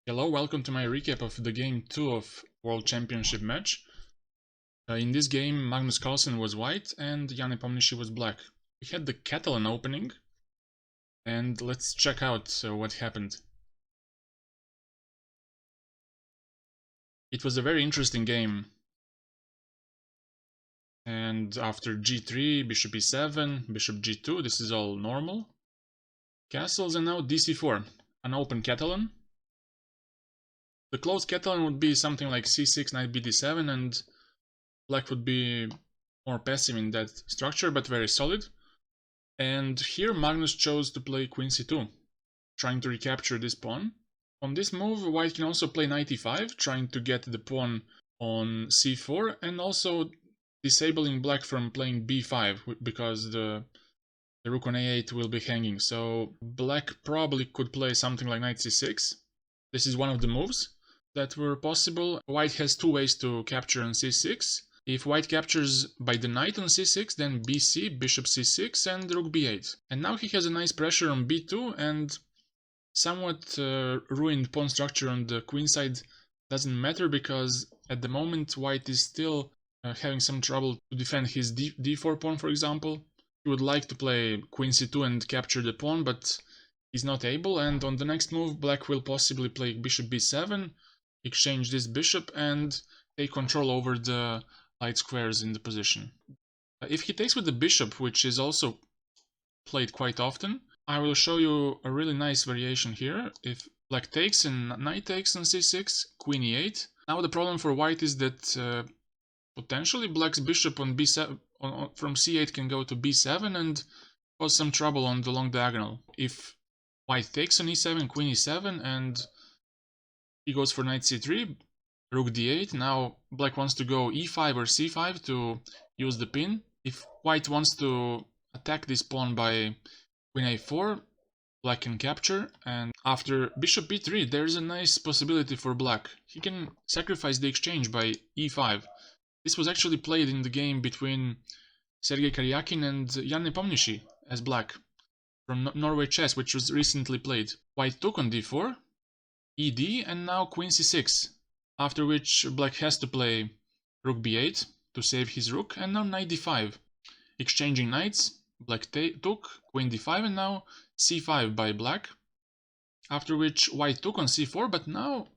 Hello, welcome to my recap of the game 2 of World Championship match. In this game, Magnus Carlsen was white and Nepomniachtchi was black. We had the Catalan opening, and let's check out what happened. It was a very interesting game. And after g3, bishop e7, bishop g2, this is all normal. Castles, and now dc4, an open Catalan. The closed Catalan would be something like c6, knight bd7, and black would be more passive in that structure, but very solid. And here Magnus chose to play queen c2, trying to recapture this pawn. On this move, white can also play knight e5, trying to get the pawn on c4, and also disabling black from playing b5, because the rook on a8 will be hanging. So black probably could play something like knight c6. This is one of the moves that were possible. White has two ways to capture on c6. If white captures by the knight on c6, then bc, bishop c6, and rook b8. And now he has a nice pressure on b2, and somewhat ruined pawn structure on the queen side doesn't matter, because at the moment white is still having some trouble to defend his d4 pawn, for example. He would like to play queen c2 and capture the pawn, but he's not able, and on the next move black will possibly play bishop b7, exchange this bishop, and take control over the light squares in the position. If he takes with the bishop, which is also played quite often, I will show you a really nice variation here. If black takes and knight takes on c6, queen e8. Now the problem for white is that potentially black's bishop on b7 from c8 can go to b7 and cause some trouble on the long diagonal. If white takes on e7, queen e7, and he goes for knight c3, rook d8. Now black wants to go e5 or c5 to use the pin. If white wants to attack this pawn by queen a4, black can capture, and after bishop b3 there's a nice possibility for black. He can sacrifice the exchange by e5. This was actually played in the game between Sergei Karjakin and Nepomniachtchi as black from Norway Chess, which was recently played. White took on d4, ed, and now queen c6. After which black has to play rook b8 to save his rook, and now knight d5. Exchanging knights, black took, queen d5, and now c5 by black. After which white took on c4, but now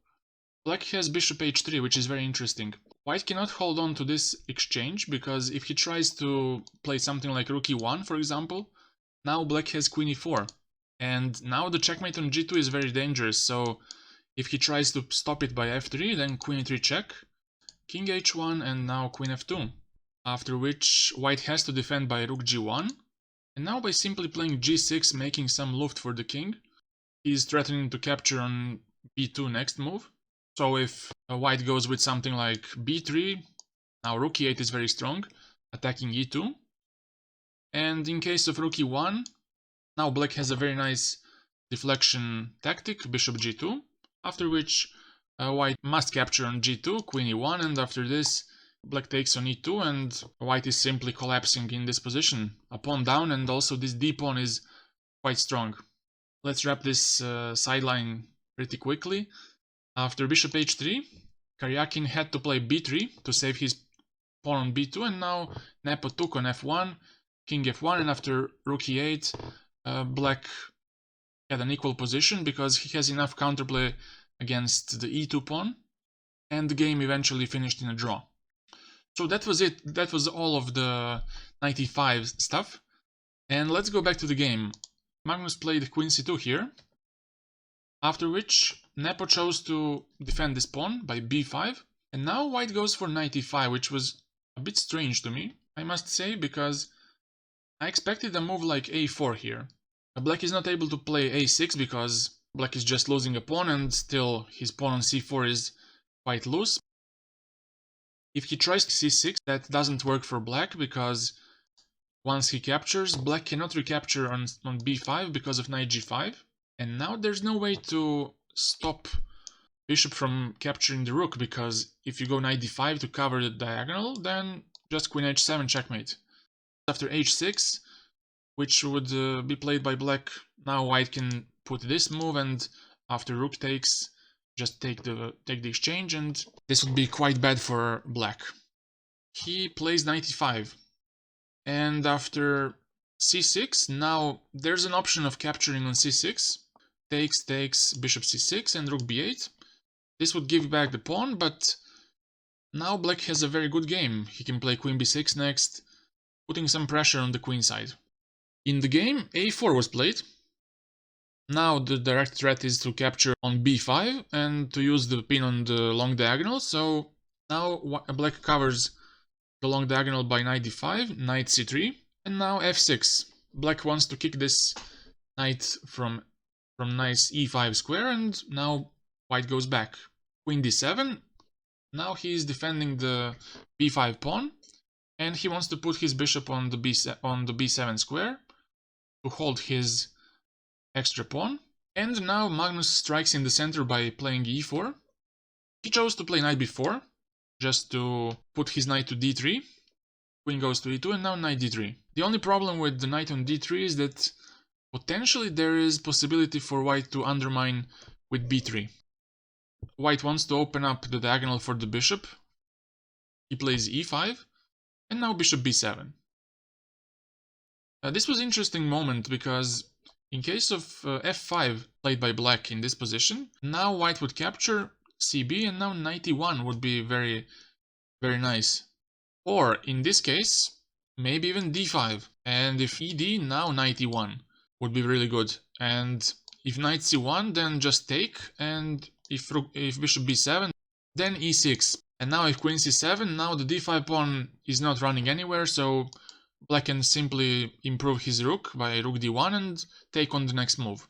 black has bishop h3, which is very interesting. White cannot hold on to this exchange, because if he tries to play something like rook e1, for example, now black has queen e4. And now the checkmate on g2 is very dangerous, so if he tries to stop it by f3, then queen e3 check, king h1, and now queen f2. After which white has to defend by rook g1, and now by simply playing g6, making some luft for the king, he's threatening to capture on b2 next move. So if white goes with something like b3, now rook e8 is very strong, attacking e2. And in case of rook e1, now black has a very nice deflection tactic, bishop g2. After which white must capture on g2, queen e1, and after this black takes on e2, and white is simply collapsing in this position. A pawn down, and also this d pawn is quite strong. Let's wrap this sideline pretty quickly. After bishop h3, Karjakin had to play b3 to save his pawn on b2, and now Nepo took on f1, king f1, and after rook e8, black had an equal position because he has enough counterplay against the e2 pawn, and the game eventually finished in a draw. So that was it. That was all of the 95 stuff. And let's go back to the game. Magnus played queen c2 here, after which Nepo chose to defend this pawn by b5, and now white goes for knight e5, which was a bit strange to me, I must say, because I expected a move like a4 here. Black is not able to play a6 because black is just losing a pawn, and still his pawn on c4 is quite loose. If he tries c6, that doesn't work for black, because once he captures, black cannot recapture on b5 because of knight g5. And now there's no way to stop bishop from capturing the rook, because if you go knight d5 to cover the diagonal, then just queen h7 checkmate. After h6, which would be played by black, now white can put this move, and after rook takes, just take the exchange, and this would be quite bad for black. He plays knight e5, and after c6, now there's an option of capturing on c6. Takes, bishop c6 and rook b8. This would give back the pawn, but now black has a very good game. He can play queen b6 next, putting some pressure on the queen side. In the game, a4 was played. Now the direct threat is to capture on b5 and to use the pin on the long diagonal. So now black covers the long diagonal by knight d5, knight c3, and now f6. Black wants to kick this knight from nice e5 square, and now white goes back. Queen d7. Now he is defending the b5 pawn, and he wants to put his bishop on the b7 square to hold his extra pawn. And now Magnus strikes in the center by playing e4. He chose to play knight b4, just to put his knight to d3. Queen goes to e2, and now knight d3. The only problem with the knight on d3 is that potentially there is possibility for white to undermine with b3. White wants to open up the diagonal for the bishop. He plays e5, and now bishop b7. This was an interesting moment because in case of f5 played by black in this position, now white would capture cb, and now knight e1 would be very, very nice. Or in this case, maybe even d5, and if ed, now knight e1 would be really good. And if knight c1, then just take, and if bishop b7, then e6. And now if queen c7, now the d5 pawn is not running anywhere, so black can simply improve his rook by rook d1 and take on the next move.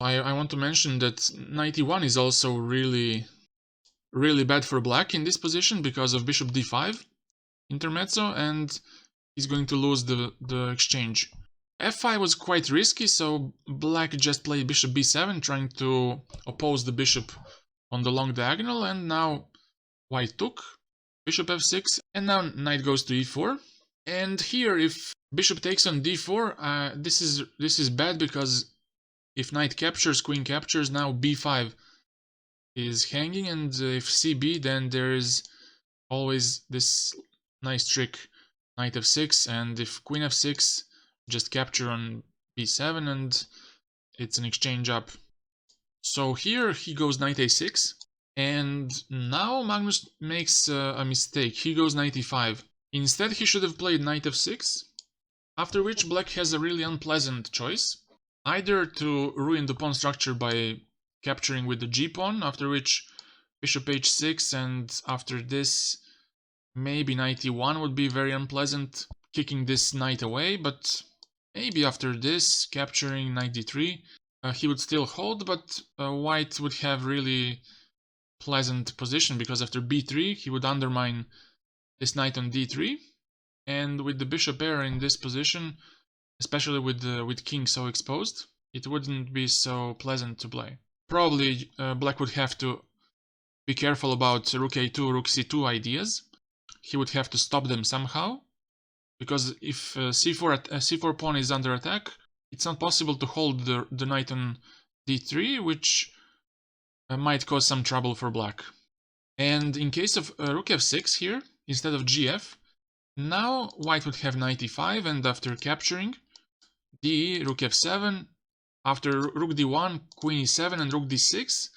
I want to mention that knight e1 is also really bad for black in this position because of bishop d5 intermezzo, and he's going to lose the exchange. f5 was quite risky, so black just played bishop b7, trying to oppose the bishop on the long diagonal, and now white took, bishop f6, and now knight goes to e4. And here, if bishop takes on d4, this is bad, because if knight captures, queen captures, now b5 is hanging, and if cb, then there is always this nice trick, knight f6, and if queen f6, just capture on b7, and it's an exchange up. So here he goes knight a6, and now Magnus makes a mistake. He goes knight e5. Instead, he should have played knight f6, after which black has a really unpleasant choice. Either to ruin the pawn structure by capturing with the g-pawn, after which bishop h6, and after this maybe knight e1 would be very unpleasant, kicking this knight away, but maybe after this, capturing knight d3, he would still hold, but white would have really pleasant position, because after b3 he would undermine this knight on d3, and with the bishop pair in this position, especially with king so exposed, it wouldn't be so pleasant to play. Probably black would have to be careful about rook a2, rook c2 ideas. He would have to stop them somehow, because if c4 pawn is under attack, it's not possible to hold the knight on d3, which might cause some trouble for black. And in case of rook f6 here, instead of gf, now white would have knight e5, and after capturing, d, rook f7, after rook d1, queen e7, and rook d6,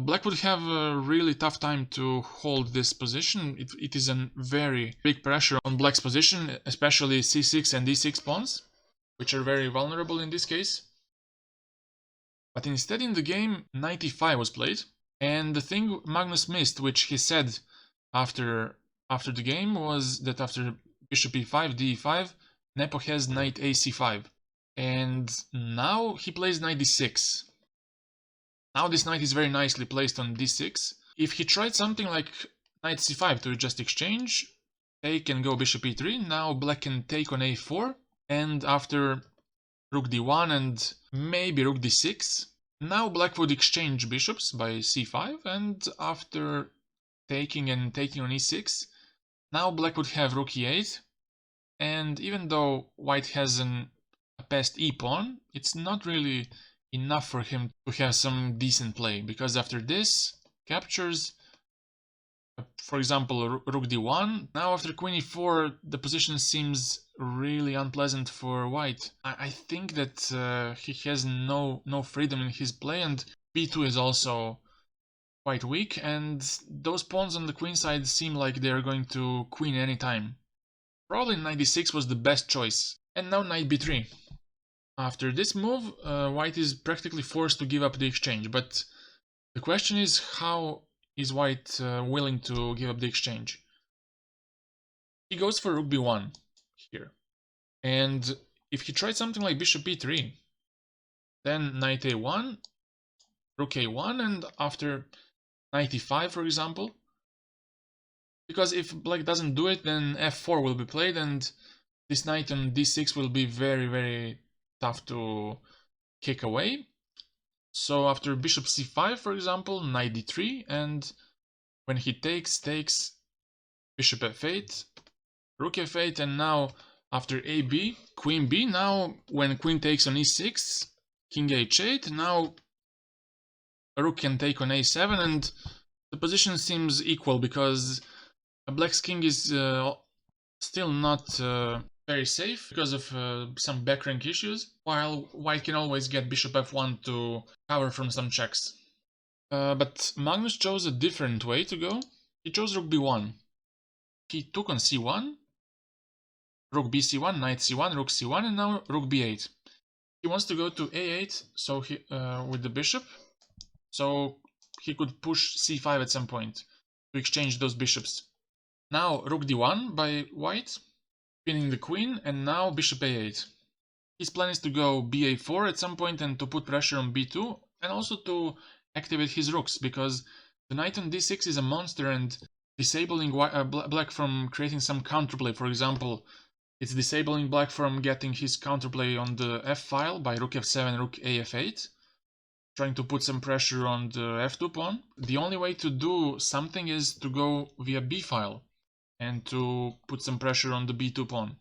black would have a really tough time to hold this position. It is a very big pressure on black's position, especially c6 and d6 pawns, which are very vulnerable in this case. But instead in the game, knight e5 was played, and the thing Magnus missed, which he said after the game, was that after bishop e5, d5, Nepo has knight ac5, and now he plays knight d6. Now this knight is very nicely placed on d6. If he tried something like knight c5 to just exchange, take and go bishop e3, now black can take on a4, and after rook d1 and maybe rook d6, now black would exchange bishops by c5, and after taking on e6, now black would have rook e8, and even though white has a passed e pawn, it's not really enough for him to have some decent play, because after this captures, for example, rook d1. Now after queen e4, the position seems really unpleasant for white. I think that he has no freedom in his play, and b2 is also quite weak, and those pawns on the queen side seem like they're going to queen anytime. Probably knight d6 was the best choice. And now knight b3. After this move, white is practically forced to give up the exchange, but the question is, how is white willing to give up the exchange? He goes for rook b1 here. And if he tried something like bishop b3, then knight a1, rook a1, and after knight e5, for example. Because if black doesn't do it, then f4 will be played, and this knight on d6 will be very, very tough to kick away. So after bishop c5, for example, knight d3, and when he takes bishop f8, rook f8, and now after ab, queen b. Now when queen takes on e6, king h8, now a rook can take on a7, and the position seems equal because black's king is still not very safe because of some back rank issues, while white can always get bishop f1 to cover from some checks. But Magnus chose a different way to go. He chose rook b1. He took on c1, rook bc1, knight c1, rook c1, and now rook b8. He wants to go to a8, so he with the bishop, so he could push c5 at some point to exchange those bishops. Now rook d1 by white, pinning the queen, and now bishop a8. His plan is to go ba4 at some point and to put pressure on b2, and also to activate his rooks, because the knight on d6 is a monster and disabling black from creating some counterplay. For example, it's disabling black from getting his counterplay on the f file by rook f7, rook af8, trying to put some pressure on the f2 pawn. The only way to do something is to go via b file and to put some pressure on the b2 pawn.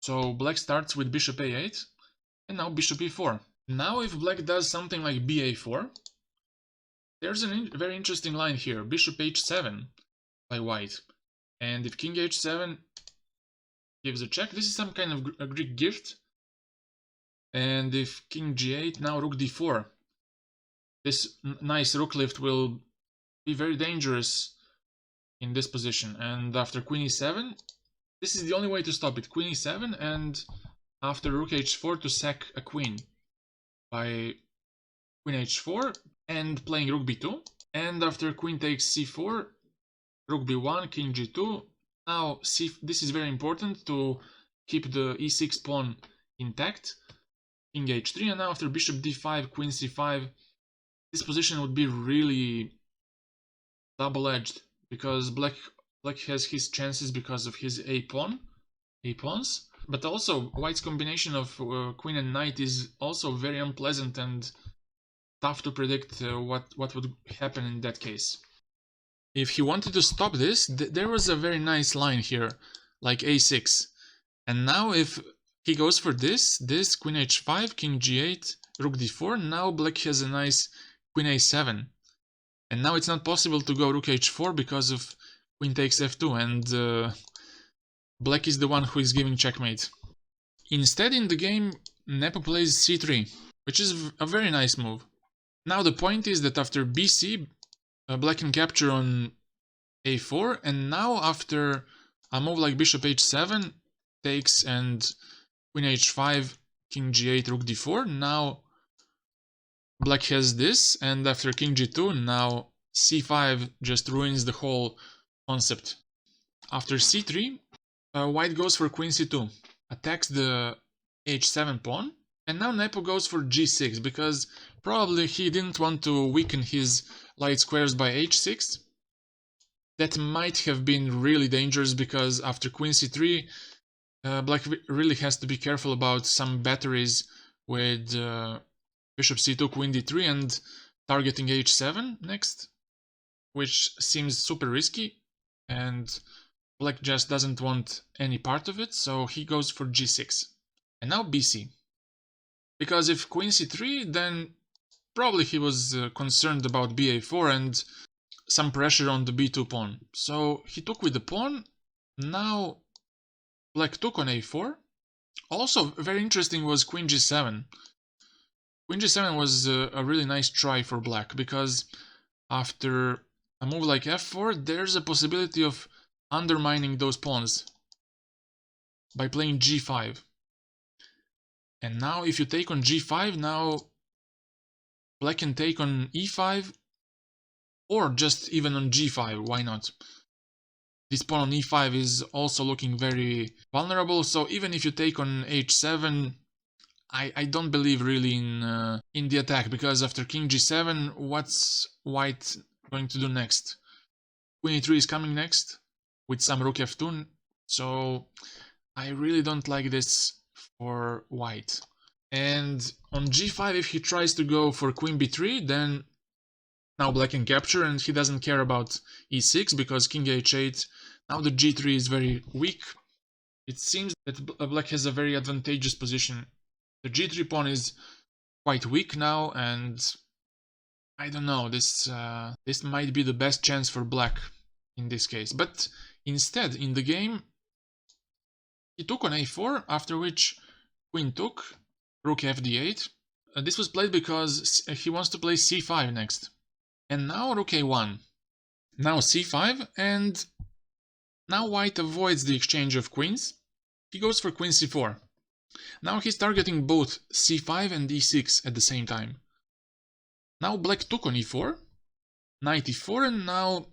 So black starts with bishop a8, and now bishop e4. Now if black does something like ba4, there's a very interesting line here, bishop h7 by white. And if king h7 gives a check, this is some kind of a Greek gift. And if king g8, now rook d4. This nice rook lift will be very dangerous in this position. And after queen e7, this is the only way to stop it. Queen e7, and after rook h4 to sack a queen by queen h4 and playing rook b2. And after queen takes c4, rook b1, king g2. Now this is very important to keep the e6 pawn intact. King h3, and now after bishop d5, queen c5, this position would be really double-edged, because black has his chances because of his a-pawns, but also white's combination of queen and knight is also very unpleasant and tough to predict what would happen in that case. If he wanted to stop this, there was a very nice line here, like a6, and now if he goes for this queen h5, king g8, rook d4, now black has a nice queen a7, and now it's not possible to go rook h4 because of queen takes f2, and black is the one who is giving checkmate. Instead, in the game, Nepo plays c3, which is a very nice move. Now the point is that after bc, black can capture on a4, and now after a move like bishop h7 takes and queen h5, king g8, rook d4, now black has this, and after king g2, now c5 just ruins the whole concept. After c3, white goes for queen c2, attacks the h7 pawn, and now Nepo goes for g6, because probably he didn't want to weaken his light squares by h6. That might have been really dangerous, because after queen c3, black really has to be careful about some batteries with bishop c2, queen d3, and targeting h7 next, which seems super risky, and black just doesn't want any part of it, so he goes for g6. And now bc. Because if queen c3, then probably he was concerned about ba4 and some pressure on the b2 pawn. So he took with the pawn. Now black took on a4. Also very interesting was queen g7. Queen g7 was a really nice try for black, because after a move like f4, there's a possibility of undermining those pawns by playing g5. And now if you take on g5, now black can take on e5, or just even on g5, why not? This pawn on e5 is also looking very vulnerable, so even if you take on h7, I don't believe really in the attack, because after king g7, what's white going to do next? Queen e3 is coming next, with some rook f2, so I really don't like this for white. And on g5, if he tries to go for queen b3, then now black can capture, and he doesn't care about e6, because king h8, now the g3 is very weak. It seems that black has a very advantageous position. The g3 pawn is quite weak now, and I don't know, this might be the best chance for black in this case. But instead, in the game, he took on a4, after which queen took, rook fd8. This was played because he wants to play c5 next. And now rook a1. Now c5, and now white avoids the exchange of queens. He goes for queen c4. Now he's targeting both c5 and e6 at the same time. Now black took on e4, knight e4, and now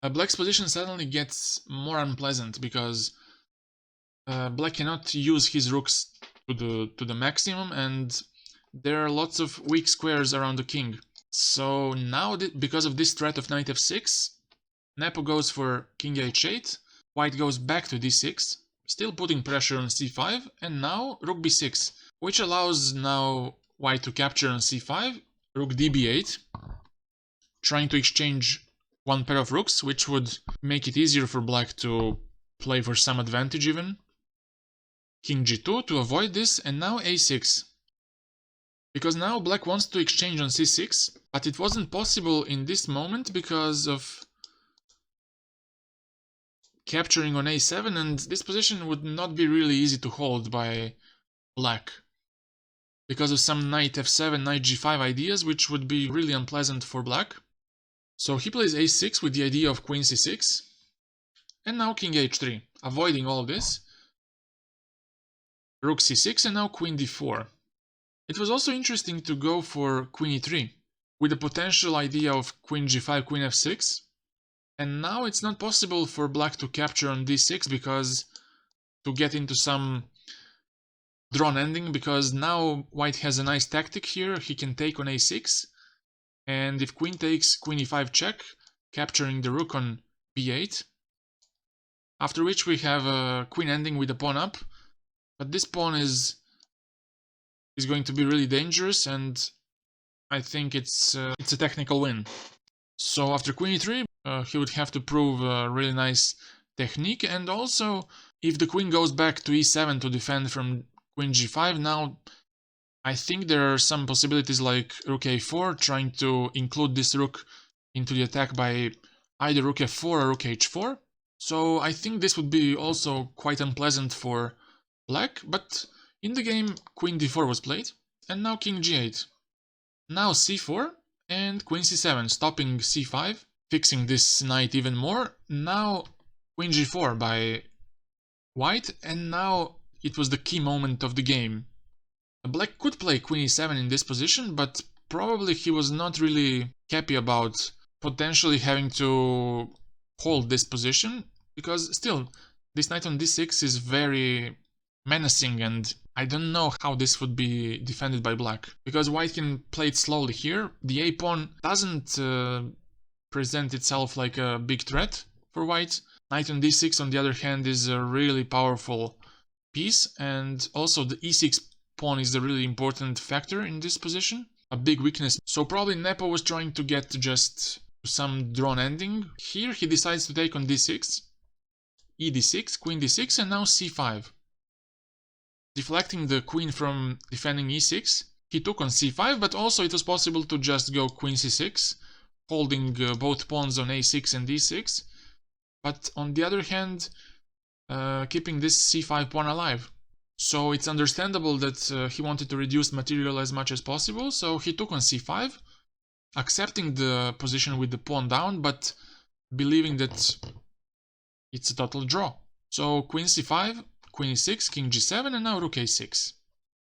black's position suddenly gets more unpleasant, because black cannot use his rooks to the maximum, and there are lots of weak squares around the king. So now, because of this threat of knight f6, Nepo goes for king h8, white goes back to d6, still putting pressure on c5, and now rook b6, which allows now white to capture on c5, rook db8, trying to exchange one pair of rooks, which would make it easier for black to play for some advantage even. King g2 to avoid this, and now a6. Because now black wants to exchange on c6, but it wasn't possible in this moment because of capturing on a7, and this position would not be really easy to hold by black, because of some knight f7, knight g5 ideas, which would be really unpleasant for black. So he plays a6 with the idea of queen c6, and now king h3, avoiding all this. Rook c6, and now queen d4. It was also interesting to go for queen e3, with the potential idea of queen g5, queen f6. And now it's not possible for black to capture on d6, because to get into some drawn ending, because now white has a nice tactic here. He can take on a6, and if queen takes, queen e5 check, capturing the rook on b8. After which we have a queen ending with a pawn up, but this pawn is going to be really dangerous, and I think it's a technical win. So after queen e3, he would have to prove a really nice technique, and also if the queen goes back to e7 to defend from queen g5, now I think there are some possibilities like rook a4, trying to include this rook into the attack by either rook f4 or rook h4. So I think this would be also quite unpleasant for black, but in the game queen d4 was played, and now king g8. Now c4 and queen c7, stopping c5, fixing this knight even more. Now queen g4 by white, and now it was the key moment of the game. Black could play queen e7 in this position, but probably he was not really happy about potentially having to hold this position, because still this knight on d6 is very menacing, and I don't know how this would be defended by black, because white can play it slowly here. The a pawn doesn't present itself like a big threat for white. Knight on d6 on the other hand is a really powerful piece, and also the e6 pawn is a really important factor in this position, a big weakness. So probably Nepo was trying to get just some drawn ending. Here he decides to take on d6, e d6, queen d6, and now c5. deflecting the queen from defending e6. He took on c5, but also it was possible to just go queen c6, holding both pawns on a6 and d6. But on the other hand, keeping this c5 pawn alive. So it's understandable that he wanted to reduce material as much as possible, so he took on c5, accepting the position with the pawn down, but believing that it's a total draw. So queen c5, queen e6, king g7, and now rook a6.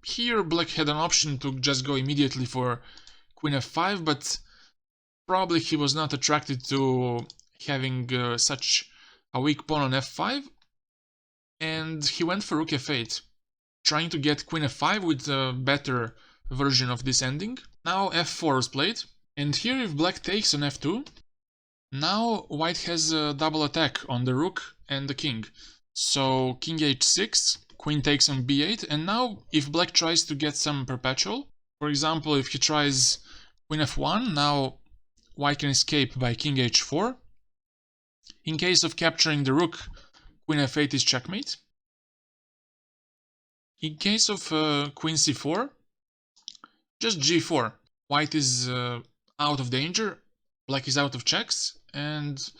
Here black had an option to just go immediately for queen f5, but probably he was not attracted to having such a weak pawn on f5, and he went for rook f8, trying to get queen f5 with a better version of this ending. Now f4 was played, and here if black takes on f2, now white has a double attack on the rook and the king. So king h6, queen takes on b8, and now if black tries to get some perpetual, for example if he tries queen f1, now white can escape by king h4. In case of capturing the rook, queen f8 is checkmate. In case of queen c4, just g4. White is out of danger, black is out of checks, and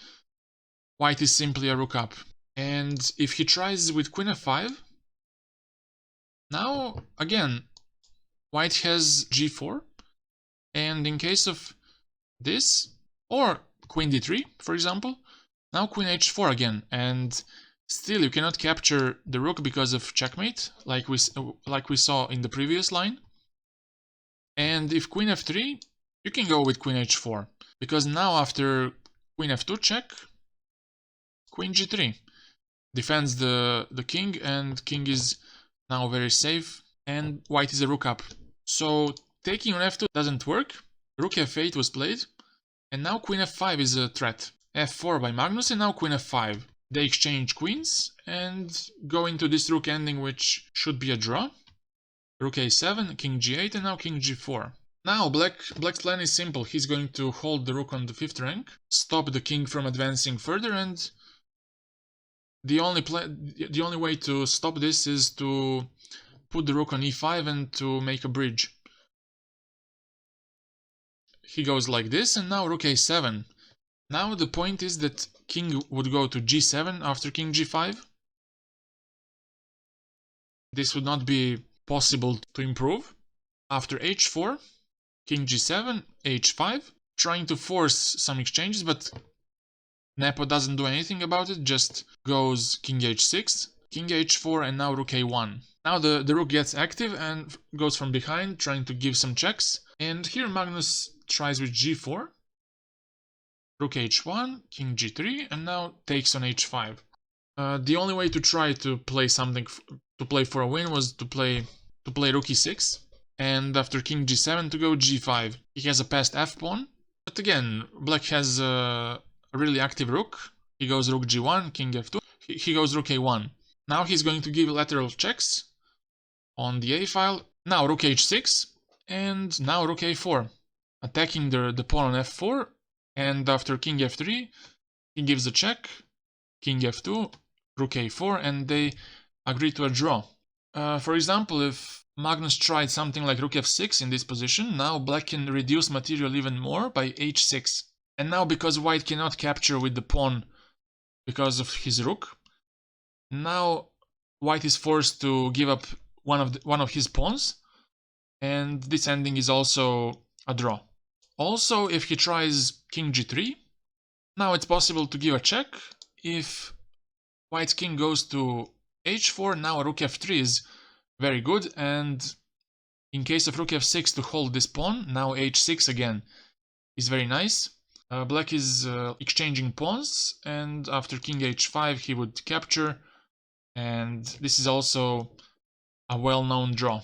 white is simply a rook up. And if he tries with queen f5, now again white has g4, and in case of this, or queen d3 for example, now queen h4 again, and still you cannot capture the rook because of checkmate, like we saw in the previous line. And if queen f3, you can go with queen h4, because now after queen f2 check, queen g3 defends the king, and king is now very safe, and white is a rook up. So taking on f2 doesn't work, rook f8 was played, and now queen f5 is a threat. f4 by Magnus, and now queen f5. They exchange queens and go into this rook ending, which should be a draw. Rook a7, king g8, and now king g4. Now black's plan is simple. He's going to hold the rook on the 5th rank, stop the king from advancing further, and the only way to stop this is to put the rook on e5 and to make a bridge. He goes like this, and now rook a7. Now the point is that king would go to g7 after king g5. This would not be possible to improve. After h4, king g7, h5, trying to force some exchanges, but Nepo doesn't do anything about it, just goes king h6, king h4, and now rook a1. Now the rook gets active and goes from behind, trying to give some checks. And here Magnus tries with g4, rook h1, king g3, and now takes on h5. The only way to try to play something, to play for a win, was to play rook e6, and after king g7 to go g5. He has a passed f-pawn, but again, black has a really active rook. He goes rook g1, king f2, he goes rook a1. Now he's going to give lateral checks on the a file. Now rook h6, and now rook a4, attacking the pawn on f4, and after king f3, he gives a check, king f2, rook a4, and they agree to a draw. For example, if Magnus tried something like rook f6 in this position, now black can reduce material even more by h6. And now because white cannot capture with the pawn because of his rook, now white is forced to give up one of his pawns, and this ending is also a draw. Also, if he tries king g3, now it's possible to give a check. If white's king goes to h4, now rook f3 is very good, and in case of rook f6 to hold this pawn, now h6 again is very nice. Black is exchanging pawns, and after king h5 he would capture, and this is also a well-known draw.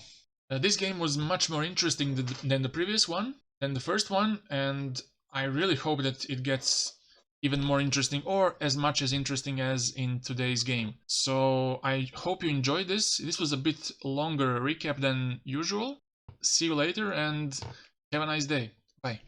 This game was much more interesting than the previous one, than the first one, and I really hope that it gets even more interesting, or as much as interesting as in today's game. So I hope you enjoyed this. This was a bit longer recap than usual. See you later and have a nice day. Bye.